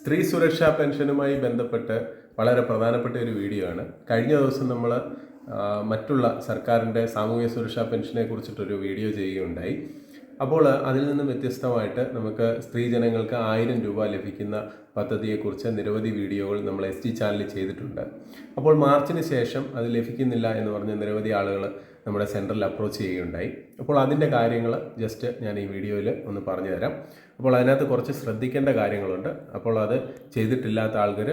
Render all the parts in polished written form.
സ്ത്രീ സുരക്ഷാ പെൻഷനുമായി ബന്ധപ്പെട്ട് വളരെ പ്രധാനപ്പെട്ട ഒരു വീഡിയോ ആണ്. കഴിഞ്ഞ ദിവസം നമ്മൾ മറ്റുള്ള സർക്കാരിൻ്റെ സാമൂഹ്യ സുരക്ഷാ പെൻഷനെ കുറിച്ചിട്ടൊരു വീഡിയോ ചെയ്യുകയുണ്ടായി. അപ്പോൾ അതിൽ നിന്നും വ്യത്യസ്തമായിട്ട് നമുക്ക് സ്ത്രീജനങ്ങൾക്ക് 1000 രൂപ ലഭിക്കുന്ന പദ്ധതിയെക്കുറിച്ച് നിരവധി വീഡിയോകൾ നമ്മൾ ST ചാനലിൽ ചെയ്തിട്ടുണ്ട്. അപ്പോൾ മാർച്ചിന് ശേഷം അത് ലഭിക്കുന്നില്ല എന്ന് പറഞ്ഞ് നിരവധി ആളുകൾ നമ്മുടെ സെൻറ്ററിൽ അപ്രോച്ച് ചെയ്യുകയുണ്ടായി. അപ്പോൾ അതിൻ്റെ കാര്യങ്ങൾ ജസ്റ്റ് ഞാൻ ഈ വീഡിയോയിൽ ഒന്ന് പറഞ്ഞു തരാം. അപ്പോൾ അതിനകത്ത് കുറച്ച് ശ്രദ്ധിക്കേണ്ട കാര്യങ്ങളുണ്ട്. അപ്പോൾ അത് ചെയ്തിട്ടില്ലാത്ത ആൾക്കാർ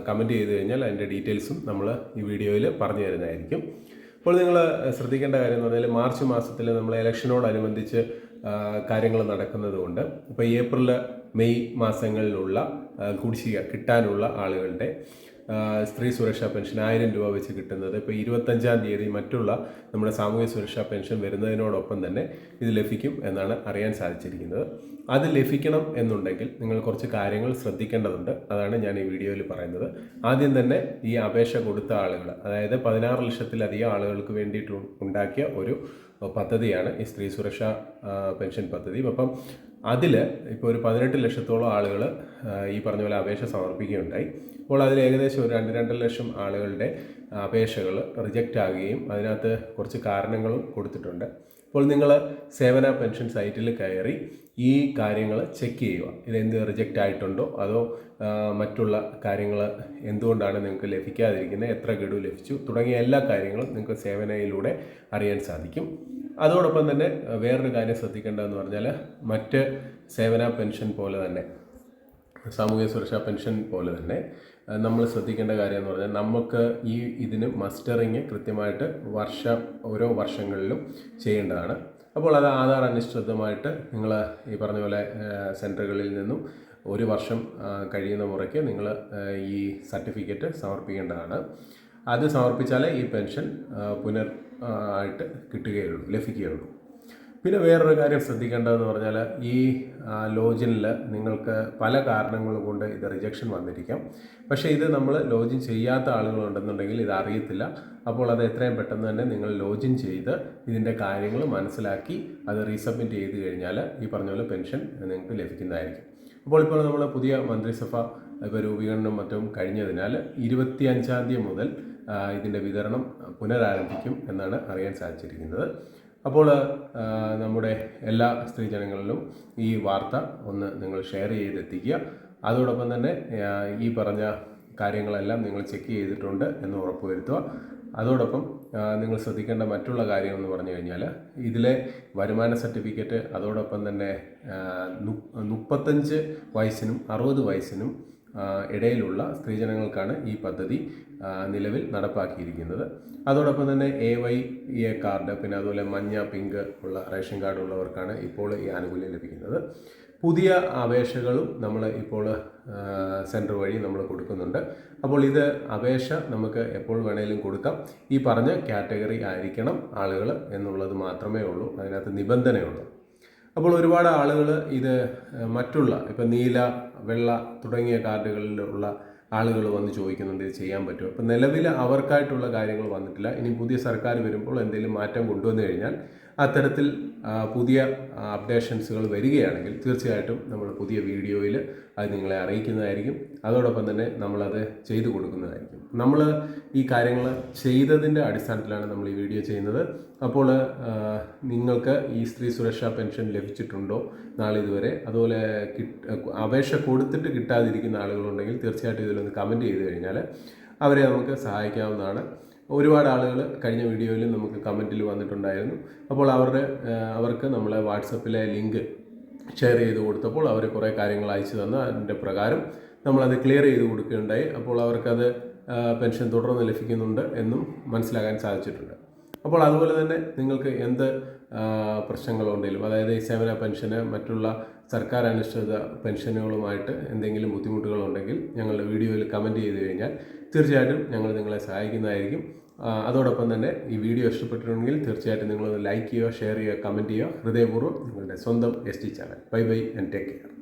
കമൻറ്റ് ചെയ്ത് കഴിഞ്ഞാൽ അതിൻ്റെ ഡീറ്റെയിൽസും നമ്മൾ ഈ വീഡിയോയിൽ പറഞ്ഞു തരുന്നതായിരിക്കും. അപ്പോൾ നിങ്ങൾ ശ്രദ്ധിക്കേണ്ട കാര്യം എന്ന് പറഞ്ഞാൽ മാർച്ച് മാസത്തിൽ നമ്മൾ ഇലക്ഷനോടനുബന്ധിച്ച് കാര്യങ്ങൾ നടക്കുന്നതുകൊണ്ട് ഇപ്പോൾ ഏപ്രിൽ മെയ് മാസങ്ങളിലുള്ള കുടിശ്ശിക കിട്ടാനുള്ള ആളുകളുടെ സ്ത്രീ സുരക്ഷാ പെൻഷൻ 1000 രൂപ വെച്ച് കിട്ടുന്നത് ഇപ്പോൾ 25-ാം തീയതി മറ്റുള്ള നമ്മുടെ സാമൂഹ്യ സുരക്ഷാ പെൻഷൻ വരുന്നതിനോടൊപ്പം തന്നെ ഇത് ലഭിക്കും എന്നാണ് അറിയാൻ സാധിച്ചിരിക്കുന്നത്. അത് ലഭിക്കണം എന്നുണ്ടെങ്കിൽ നിങ്ങൾ കുറച്ച് കാര്യങ്ങൾ ശ്രദ്ധിക്കേണ്ടതുണ്ട്. അതാണ് ഞാൻ ഈ വീഡിയോയിൽ പറയുന്നത്. ആദ്യം തന്നെ ഈ അപേക്ഷ കൊടുത്ത ആളുകൾ, അതായത് 16 ലക്ഷത്തിലധികം ആളുകൾക്ക് വേണ്ടിയിട്ട് ഉണ്ടാക്കിയ ഒരു പദ്ധതിയാണ് ഈ സ്ത്രീ സുരക്ഷാ പെൻഷൻ പദ്ധതി. അപ്പം അതിൽ ഇപ്പോൾ ഒരു 18 ലക്ഷത്തോളം ആളുകൾ ഈ പറഞ്ഞ പോലെ അപേക്ഷ സമർപ്പിക്കുകയുണ്ടായി. അപ്പോൾ അതിൽ ഏകദേശം ഒരു 2-2.5 ലക്ഷം ആളുകളുടെ അപേക്ഷകൾ റിജക്റ്റ് ആകുകയും അതിനകത്ത് കുറച്ച് കാരണങ്ങളും കൊടുത്തിട്ടുണ്ട്. അപ്പോൾ നിങ്ങൾ സേവന പെൻഷൻ സൈറ്റിൽ കയറി ഈ കാര്യങ്ങൾ ചെക്ക് ചെയ്യുക. ഇതെന്ത് റിജക്റ്റ് ആയിട്ടുണ്ടോ അതോ മറ്റുള്ള കാര്യങ്ങൾ എന്തുകൊണ്ടാണ് നിങ്ങൾക്ക് ലഭിക്കാതിരിക്കുന്നത്, എത്ര ഗഡു ലഭിച്ചു തുടങ്ങിയ എല്ലാ കാര്യങ്ങളും നിങ്ങൾക്ക് സേവനയിലൂടെ അറിയാൻ സാധിക്കും. അതോടൊപ്പം തന്നെ വേറൊരു കാര്യം ശ്രദ്ധിക്കേണ്ടതെന്ന് പറഞ്ഞാൽ മറ്റ് സേവന പെൻഷൻ പോലെ തന്നെ സാമൂഹ്യ സുരക്ഷാ പെൻഷൻ പോലെ തന്നെ നമ്മൾ ശ്രദ്ധിക്കേണ്ട കാര്യം എന്ന് പറഞ്ഞാൽ നമുക്ക് ഇതിന് മസ്റ്ററിങ് കൃത്യമായിട്ട് ഓരോ വർഷങ്ങളിലും ചെയ്യേണ്ടതാണ്. അപ്പോൾ അത് ആധാർ അനുസൃതമായിട്ട് നിങ്ങൾ ഈ പറഞ്ഞ പോലെ സെൻറ്ററുകളിൽ നിന്നും ഒരു വർഷം കഴിയുന്ന മുറയ്ക്ക് നിങ്ങൾ ഈ സർട്ടിഫിക്കറ്റ് സമർപ്പിക്കേണ്ടതാണ്. അത് സമർപ്പിച്ചാലേ ഈ പെൻഷൻ ആയിട്ട് ലഭിക്കുകയുള്ളൂ. പിന്നെ വേറൊരു കാര്യം ശ്രദ്ധിക്കേണ്ടതെന്ന് പറഞ്ഞാൽ ഈ ലോജിനിൽ നിങ്ങൾക്ക് പല കാരണങ്ങൾ കൊണ്ട് ഇത് റിജക്ഷൻ വന്നിരിക്കാം. പക്ഷേ ഇത് നമ്മൾ ലോജിൻ ചെയ്യാത്ത ആളുകളുണ്ടെന്നുണ്ടെങ്കിൽ ഇത് അറിയത്തില്ല. അപ്പോൾ അത് എത്രയും പെട്ടെന്ന് തന്നെ നിങ്ങൾ ലോജിൻ ചെയ്ത് ഇതിൻ്റെ കാര്യങ്ങൾ മനസ്സിലാക്കി അത് റീസബ്മിറ്റ് ചെയ്ത് കഴിഞ്ഞാൽ ഈ പറഞ്ഞ പോലെ പെൻഷൻ നിങ്ങൾക്ക് ലഭിക്കുന്നതായിരിക്കും. അപ്പോൾ നമ്മൾ പുതിയ മന്ത്രിസഭ ഇപ്പോൾ രൂപീകരണം മറ്റും കഴിഞ്ഞതിനാൽ 25-ാം തീയതി മുതൽ ഇതിൻ്റെ വിതരണം പുനരാരംഭിക്കും എന്നാണ് അറിയാൻ സാധിച്ചിരിക്കുന്നത്. അപ്പോൾ നമ്മുടെ എല്ലാ സ്ത്രീജനങ്ങളിലും ഈ വാർത്ത ഒന്ന് നിങ്ങൾ ഷെയർ ചെയ്തെത്തിക്കുക. അതോടൊപ്പം തന്നെ ഈ പറഞ്ഞ കാര്യങ്ങളെല്ലാം നിങ്ങൾ ചെക്ക് ചെയ്തിട്ടുണ്ട് എന്ന് ഉറപ്പുവരുത്തുക. അതോടൊപ്പം നിങ്ങൾ ശ്രദ്ധിക്കേണ്ട മറ്റുള്ള കാര്യം എന്ന് പറഞ്ഞു കഴിഞ്ഞാൽ ഇതിലെ വരുമാന സർട്ടിഫിക്കറ്റ്, അതോടൊപ്പം തന്നെ 35 വയസ്സിനും 60 വയസ്സിനും ഇടയിലുള്ള സ്ത്രീജനങ്ങൾക്കാണ് ഈ പദ്ധതി നിലവിൽ നടപ്പാക്കിയിരിക്കുന്നത്. അതോടൊപ്പം തന്നെ AYA കാർഡ്, പിന്നെ അതുപോലെ മഞ്ഞ, പിങ്ക് ഉള്ള റേഷൻ കാർഡ് ഉള്ളവർക്കാണ് ഇപ്പോൾ ഈ ആനുകൂല്യം ലഭിക്കുന്നത്. പുതിയ അപേക്ഷകളും നമ്മൾ ഇപ്പോൾ സെൻറ്റർ വഴി നമ്മൾ കൊടുക്കുന്നുണ്ട്. അപ്പോൾ ഇത് അപേക്ഷ നമുക്ക് എപ്പോൾ വേണേലും കൊടുക്കാം. ഈ പറഞ്ഞ കാറ്റഗറി ആയിരിക്കണം ആളുകൾ എന്നുള്ളത് മാത്രമേ ഉള്ളൂ, അതിനകത്ത് നിബന്ധനയുള്ളൂ. അപ്പോൾ ഒരുപാട് ആളുകൾ ഇത് മറ്റുള്ള ഇപ്പോൾ നീല, വെള്ള തുടങ്ങിയ കാർഡുകളിലുള്ള ആളുകൾ വന്ന് ചോദിക്കുന്നുണ്ട് ഇത് ചെയ്യാൻ പറ്റുമോ. അപ്പോൾ നിലവിൽ അവർക്കായിട്ടുള്ള കാര്യങ്ങൾ വന്നിട്ടില്ല. ഇനി പുതിയ സർക്കാർ വരുമ്പോൾ എന്തെങ്കിലും മാറ്റം കൊണ്ടുവന്നു കഴിഞ്ഞാൽ അത്തരത്തിൽ പുതിയ അപ്ഡേഷൻസുകൾ വരികയാണെങ്കിൽ തീർച്ചയായിട്ടും നമ്മൾ പുതിയ വീഡിയോയിൽ അത് നിങ്ങളെ അറിയിക്കുന്നതായിരിക്കും. അതോടൊപ്പം തന്നെ നമ്മളത് ചെയ്തു കൊടുക്കുന്നതായിരിക്കും. നമ്മൾ ഈ കാര്യങ്ങൾ ചെയ്തതിൻ്റെ അടിസ്ഥാനത്തിലാണ് നമ്മൾ ഈ വീഡിയോ ചെയ്യുന്നത്. അപ്പോൾ നിങ്ങൾക്ക് ഈ സ്ത്രീ സുരക്ഷാ പെൻഷൻ ലഭിച്ചിട്ടുണ്ടോ നാളിതുവരെ, അതുപോലെ അപേക്ഷ കൊടുത്തിട്ട് കിട്ടാതിരിക്കുന്ന ആളുകളുണ്ടെങ്കിൽ തീർച്ചയായിട്ടും ഇതിലൊന്ന് കമൻറ്റ് ചെയ്ത് കഴിഞ്ഞാൽ അവരെ നമുക്ക് സഹായിക്കാവുന്നതാണ്. ഒരുപാട് ആളുകൾ കഴിഞ്ഞ വീഡിയോയിലും നമുക്ക് കമൻറ്റിൽ വന്നിട്ടുണ്ടായിരുന്നു. അപ്പോൾ അവർക്ക് നമ്മളെ വാട്സപ്പിലെ ലിങ്ക് ഷെയർ ചെയ്ത് കൊടുത്തപ്പോൾ അവർ കുറേ കാര്യങ്ങൾ അയച്ചു തന്ന് അതിൻ്റെ പ്രകാരം നമ്മളത് ക്ലിയർ ചെയ്ത് കൊടുക്കുകയുണ്ടായി. അപ്പോൾ അവർക്കത് പെൻഷൻ തുടർന്ന് ലഭിക്കുന്നുണ്ട് എന്നും മനസ്സിലാക്കാൻ സാധിച്ചിട്ടുണ്ട്. അപ്പോൾ അതുപോലെ തന്നെ നിങ്ങൾക്ക് എന്ത് പ്രശ്നങ്ങളുണ്ടെങ്കിലും, അതായത് ഈ സേവന പെൻഷന് മറ്റുള്ള സർക്കാർ അനുഷ്ഠിത പെൻഷനുകളുമായിട്ട് എന്തെങ്കിലും ബുദ്ധിമുട്ടുകളുണ്ടെങ്കിൽ ഞങ്ങളുടെ വീഡിയോയിൽ കമൻറ്റ് ചെയ്ത് കഴിഞ്ഞാൽ തീർച്ചയായിട്ടും ഞങ്ങൾ നിങ്ങളെ സഹായിക്കുന്നതായിരിക്കും. അതോടൊപ്പം തന്നെ ഈ വീഡിയോ ഇഷ്ടപ്പെട്ടിട്ടുണ്ടെങ്കിൽ തീർച്ചയായിട്ടും നിങ്ങളൊന്ന് ലൈക്ക് ചെയ്യുക, ഷെയർ ചെയ്യുക, കമൻറ്റ് ചെയ്യുക. ഹൃദയപൂർവ്വം നിങ്ങളുടെ സ്വന്തം ST channel. Bye bye and take care.